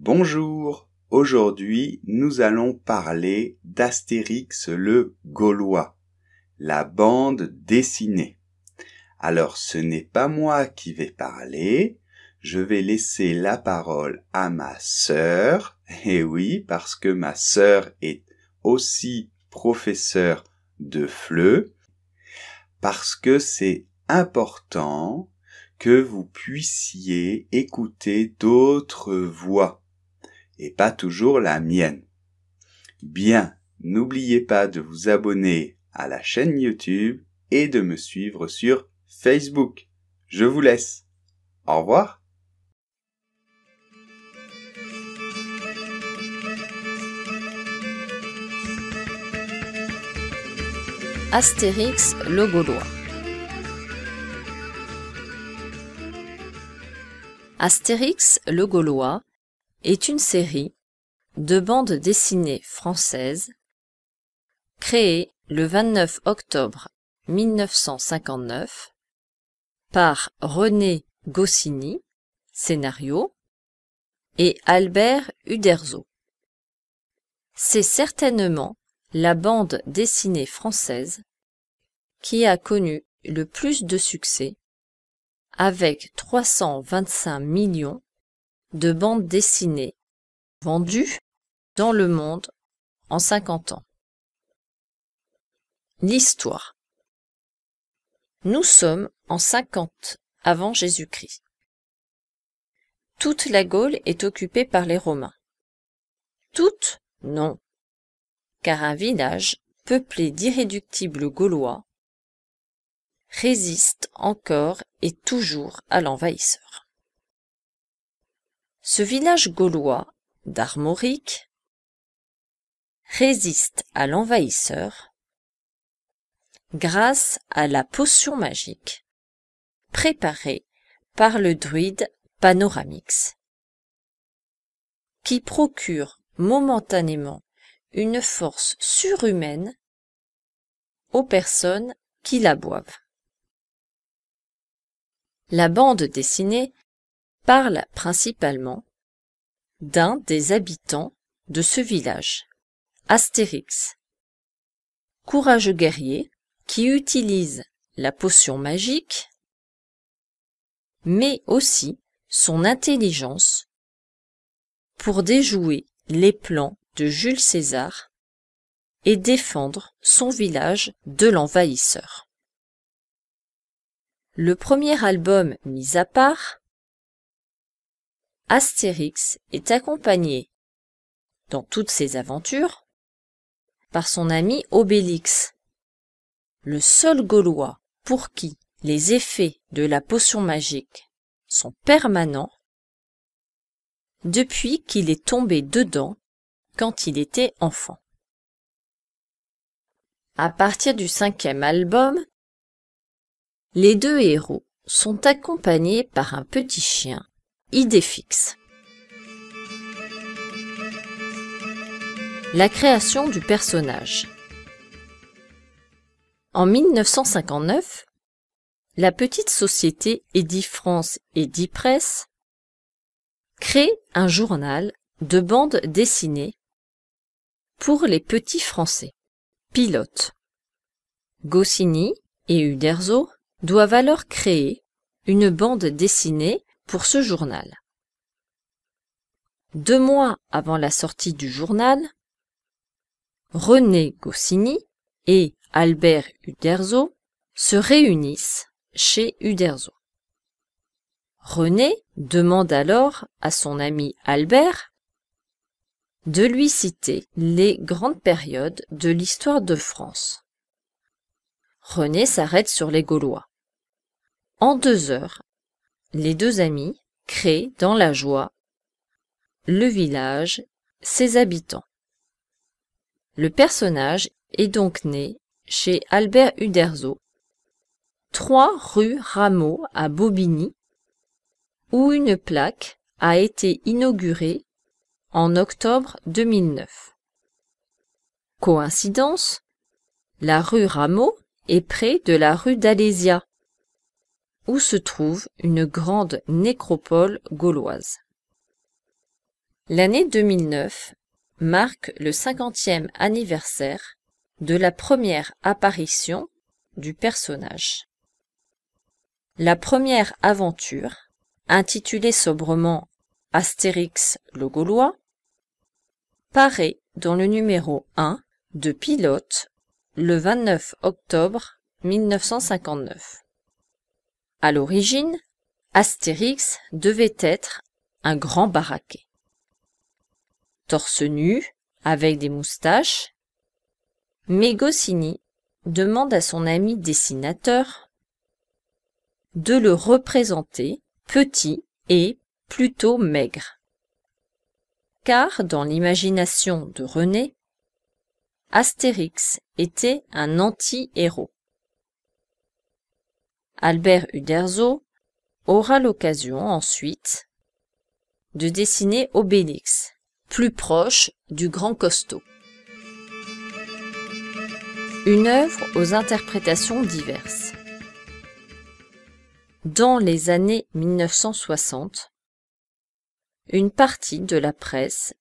Bonjour, aujourd'hui nous allons parler d'Astérix le Gaulois, la bande dessinée. Alors ce n'est pas moi qui vais parler, je vais laisser la parole à ma sœur, et oui, parce que ma sœur est aussi professeure de FLE, parce que c'est important que vous puissiez écouter d'autres voix, et pas toujours la mienne. Bien, n'oubliez pas de vous abonner à la chaîne YouTube et de me suivre sur Facebook. Je vous laisse. Au revoir. Astérix le Gaulois. Astérix le Gaulois est une série de bandes dessinées françaises créée le 29 octobre 1959 par René Goscinny, scénario, et Albert Uderzo. C'est certainement la bande dessinée française qui a connu le plus de succès, avec 325 millions de bandes dessinées vendues dans le monde en 50 ans. L'histoire. Nous sommes en 50 avant Jésus-Christ. Toute la Gaule est occupée par les Romains. Toute? Non, car un village peuplé d'irréductibles Gaulois résiste encore et toujours à l'envahisseur. Ce village gaulois d'Armorique résiste à l'envahisseur grâce à la potion magique préparée par le druide Panoramix, qui procure momentanément une force surhumaine aux personnes qui la boivent. La bande dessinée parle principalement d'un des habitants de ce village, Astérix, courageux guerrier qui utilise la potion magique, mais aussi son intelligence pour déjouer les plans de Jules César et défendre son village de l'envahisseur. Le premier album mis à part, Astérix est accompagné, dans toutes ses aventures, par son ami Obélix, le seul Gaulois pour qui les effets de la potion magique sont permanents depuis qu'il est tombé dedans quand il était enfant. À partir du 5e album, les deux héros sont accompagnés par un petit chien, Idéfix. La création du personnage. En 1959, la petite société Edifrance et Edipresse crée un journal de bande dessinée pour les petits Français. Pilote. Goscinny et Uderzo doivent alors créer une bande dessinée pour ce journal. 2 mois avant la sortie du journal, René Goscinny et Albert Uderzo se réunissent chez Uderzo. René demande alors à son ami Albert de lui citer les grandes périodes de l'histoire de France. René s'arrête sur les Gaulois. En 2 heures, les deux amis créent dans la joie le village, ses habitants. Le personnage est donc né chez Albert Uderzo, 3 rue Rameau à Bobigny, où une plaque a été inaugurée en octobre 2009. Coïncidence, la rue Rameau est près de la rue d'Alésia, où se trouve une grande nécropole gauloise. L'année 2009 marque le 50e anniversaire de la première apparition du personnage. La première aventure, intitulée sobrement Astérix le Gaulois, paraît dans le numéro 1 de Pilote le 29 octobre 1959. À l'origine, Astérix devait être un grand baraquet. Torse nu, avec des moustaches, mais Goscinny demande à son ami dessinateur de le représenter petit et plutôt maigre. Car dans l'imagination de René, Astérix était un anti-héros. Albert Uderzo aura l'occasion ensuite de dessiner Obélix, plus proche du grand costaud. Une œuvre aux interprétations diverses. Dans les années 1960, une partie de la presse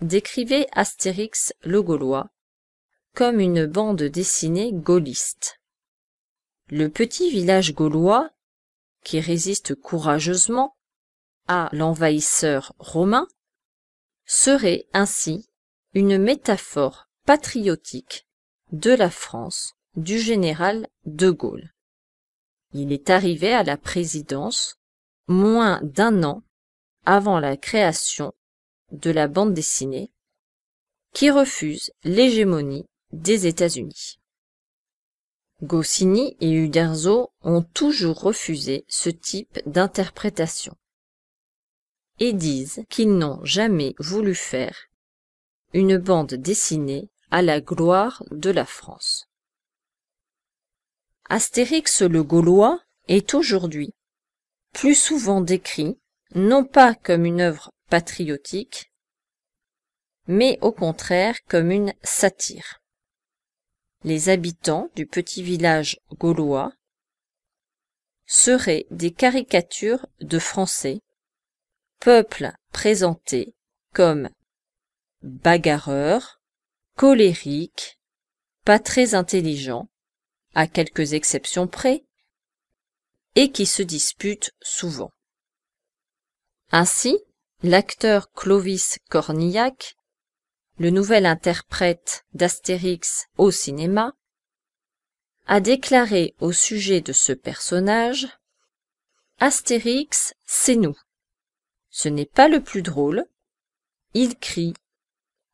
décrivait Astérix le Gaulois comme une bande dessinée gaulliste. Le petit village gaulois, qui résiste courageusement à l'envahisseur romain, serait ainsi une métaphore patriotique de la France du général de Gaulle. Il est arrivé à la présidence moins d'1 an avant la création de la bande dessinée, qui refuse l'hégémonie des États-Unis. Goscinny et Uderzo ont toujours refusé ce type d'interprétation et disent qu'ils n'ont jamais voulu faire une bande dessinée à la gloire de la France. Astérix le Gaulois est aujourd'hui plus souvent décrit non pas comme une œuvre patriotique, mais au contraire comme une satire. Les habitants du petit village gaulois seraient des caricatures de Français, peuple présenté comme bagarreur, colérique, pas très intelligent, à quelques exceptions près, et qui se disputent souvent. Ainsi, l'acteur Clovis Cornillac, le nouvel interprète d'Astérix au cinéma, a déclaré au sujet de ce personnage « Astérix, c'est nous. Ce n'est pas le plus drôle. Il crie.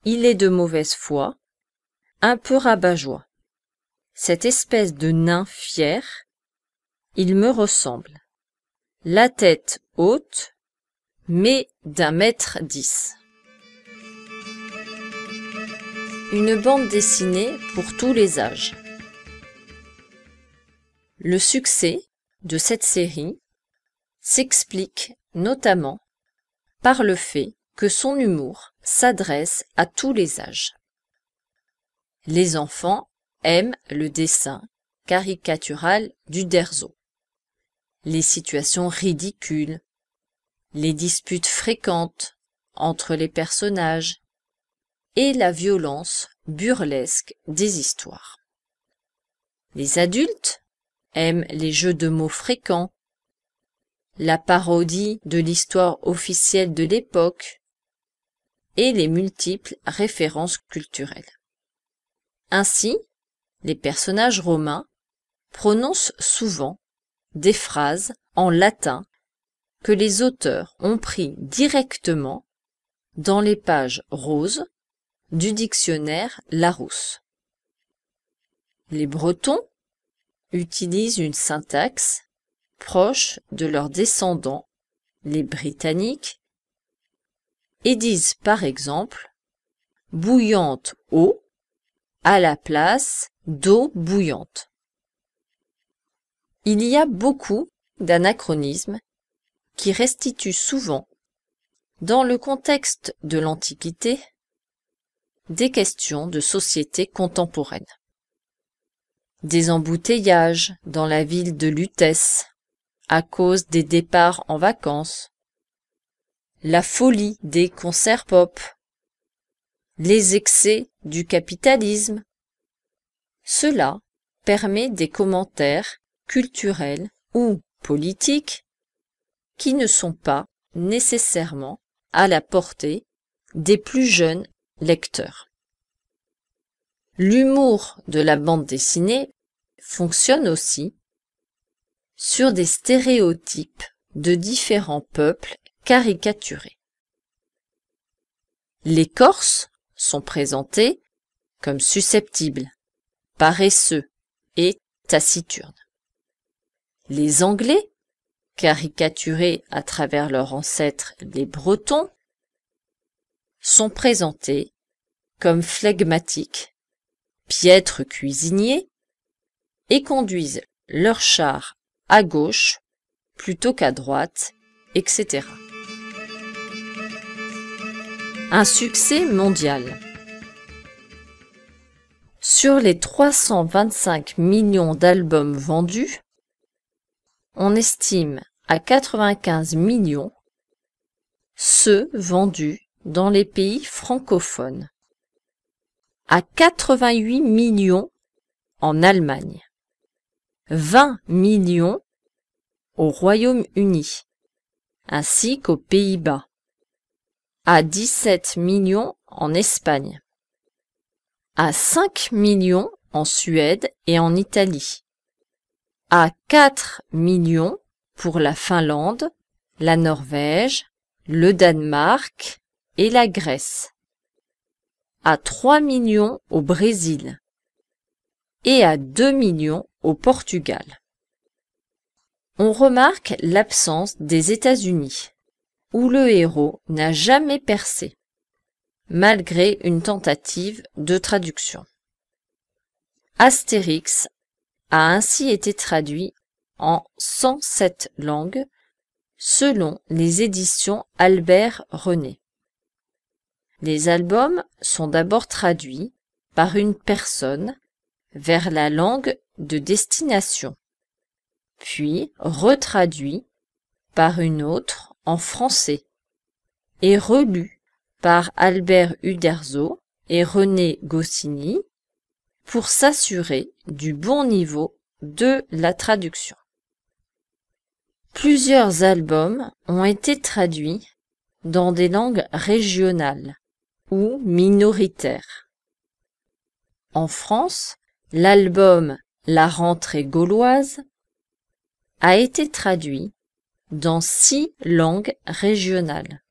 Il est de mauvaise foi. Un peu rabat-joie. Cette espèce de nain fier, il me ressemble. La tête haute, mais d'1,10 m. Une bande dessinée pour tous les âges. Le succès de cette série s'explique notamment par le fait que son humour s'adresse à tous les âges. Les enfants aiment le dessin caricatural d'Uderzo, les situations ridicules, les disputes fréquentes entre les personnages et la violence burlesque des histoires. Les adultes aiment les jeux de mots fréquents, la parodie de l'histoire officielle de l'époque et les multiples références culturelles. Ainsi, les personnages romains prononcent souvent des phrases en latin que les auteurs ont pris directement dans les pages roses du dictionnaire Larousse. Les Bretons utilisent une syntaxe proche de leurs descendants, les Britanniques, et disent par exemple « bouillante eau » à la place d'eau bouillante. Il y a beaucoup d'anachronismes qui restituent souvent, dans le contexte de l'Antiquité, des questions de société contemporaine. Des embouteillages dans la ville de Lutèce à cause des départs en vacances, la folie des concerts pop, les excès du capitalisme. Cela permet des commentaires culturels ou politiques qui ne sont pas nécessairement à la portée des plus jeunes lecteurs. L'humour de la bande dessinée fonctionne aussi sur des stéréotypes de différents peuples caricaturés. Les Corses sont présentés comme susceptibles, paresseux et taciturnes. Les Anglais, caricaturés à travers leurs ancêtres les Bretons, sont présentés comme flegmatiques, piètres cuisiniers et conduisent leur char à gauche plutôt qu'à droite, etc. Un succès mondial. Sur les 325 millions d'albums vendus, on estime à 95 millions ceux vendus dans les pays francophones, à 88 millions en Allemagne, 20 millions au Royaume-Uni, ainsi qu'aux Pays-Bas, à 17 millions en Espagne, à 5 millions en Suède et en Italie, à 4 millions pour la Finlande, la Norvège, le Danemark et la Grèce, à 3 millions au Brésil et à 2 millions au Portugal. On remarque l'absence des États-Unis, où le héros n'a jamais percé, malgré une tentative de traduction. Astérix a ainsi été traduit en 107 langues selon les éditions Albert René. Les albums sont d'abord traduits par une personne vers la langue de destination, puis retraduits par une autre en français et relus par Albert Uderzo et René Goscinny pour s'assurer du bon niveau de la traduction. Plusieurs albums ont été traduits dans des langues régionales ou minoritaires. En France, l'album La rentrée gauloise a été traduit dans 6 langues régionales.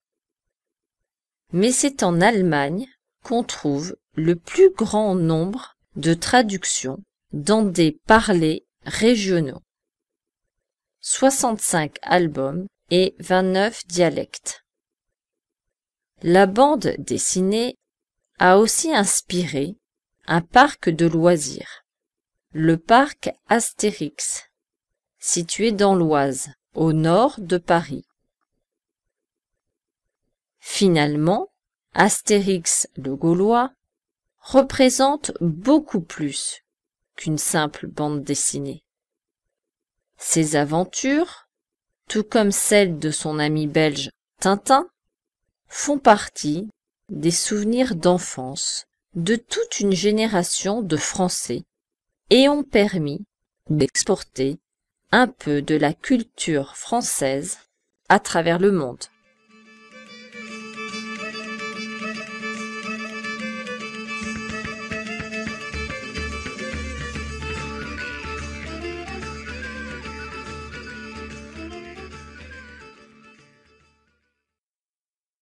Mais c'est en Allemagne qu'on trouve le plus grand nombre de traductions dans des parlers régionaux. 65 albums et 29 dialectes. La bande dessinée a aussi inspiré un parc de loisirs, le parc Astérix, situé dans l'Oise, au nord de Paris. Finalement, Astérix le Gaulois représente beaucoup plus qu'une simple bande dessinée. Ses aventures, tout comme celles de son ami belge Tintin, font partie des souvenirs d'enfance de toute une génération de Français et ont permis d'exporter un peu de la culture française à travers le monde.